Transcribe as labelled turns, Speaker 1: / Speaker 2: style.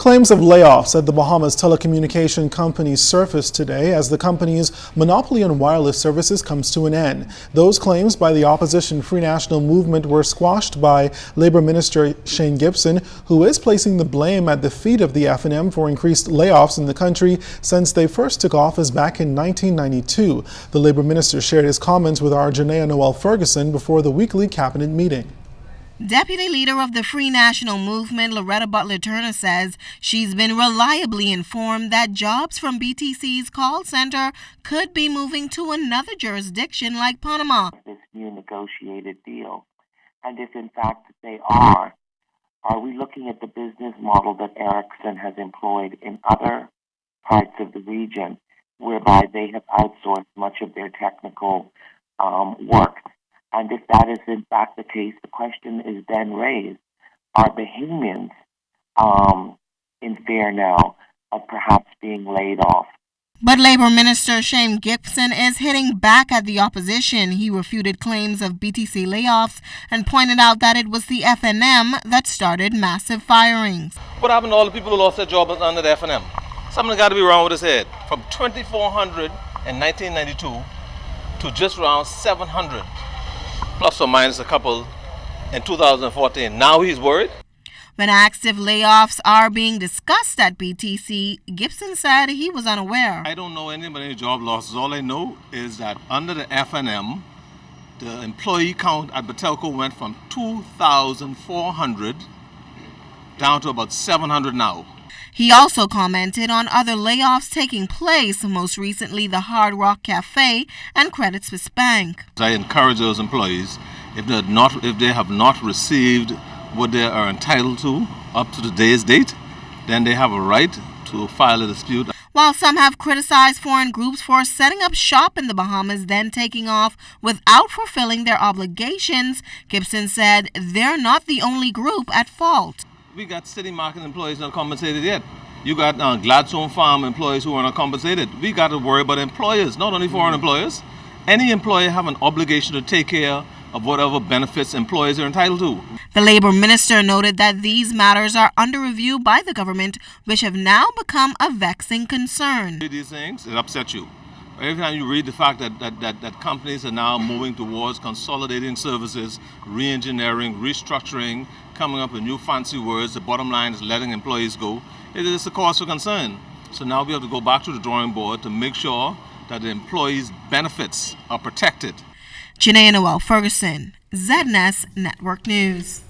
Speaker 1: Claims of layoffs at the Bahamas telecommunication company surfaced today as the company's monopoly on wireless services comes to an end. Those claims by the opposition Free National Movement were squashed by Labor Minister Shane Gibson, who is placing the blame at the feet of the F&M for increased layoffs in the country since they first took office back in 1992. The Labor Minister shared his comments with our Janaea Noel Ferguson before the weekly cabinet meeting.
Speaker 2: Deputy Leader of the Free National Movement, Loretta Butler Turner, says she's been reliably informed that jobs from BTC's call center could be moving to another jurisdiction like Panama.
Speaker 3: This new negotiated deal, and if in fact they are we looking at the business model that Ericsson has employed in other parts of the region, whereby they have outsourced much of their technical work? And if that is in fact the case, the question is then raised, are Bahamians in fear now of perhaps being laid off?
Speaker 2: But Labor Minister Shane Gibson is hitting back at the opposition. He refuted claims of BTC layoffs and pointed out that it was the F&M that started massive firings.
Speaker 4: What happened to all the people who lost their jobs under the F&M? Something got to be wrong with his head. From 2,400 in 1992 to just around 700. Plus or minus a couple in 2014. Now he's worried?
Speaker 2: When asked if layoffs are being discussed at BTC, Gibson said he was unaware.
Speaker 4: I don't know anything about any job losses. All I know is that under the F&M, the employee count at Batelco went from 2,400 down to about 700 now.
Speaker 2: He also commented on other layoffs taking place, most recently the Hard Rock Cafe and Credit Suisse Bank.
Speaker 4: I encourage those employees, if they have not received what they are entitled to up to today's date, then they have a right to file a dispute.
Speaker 2: While some have criticized foreign groups for setting up shop in the Bahamas, then taking off without fulfilling their obligations, Gibson said they're not the only group at fault.
Speaker 4: We got city market employees not compensated yet. You got Gladstone Farm employees who are not compensated. We got to worry about employers, not only foreign employers. Any employer have an obligation to take care of whatever benefits employees are entitled to.
Speaker 2: The Labor Minister noted that these matters are under review by the government, which have now become a vexing concern.
Speaker 4: These things, it upsets you. Every time you read the fact that companies are now moving towards consolidating services, re-engineering, restructuring, coming up with new fancy words, the bottom line is letting employees go, it is a cause for concern. So now we have to go back to the drawing board to make sure that the employees' benefits are protected.
Speaker 2: Janaea Noel Ferguson, ZNS Network News.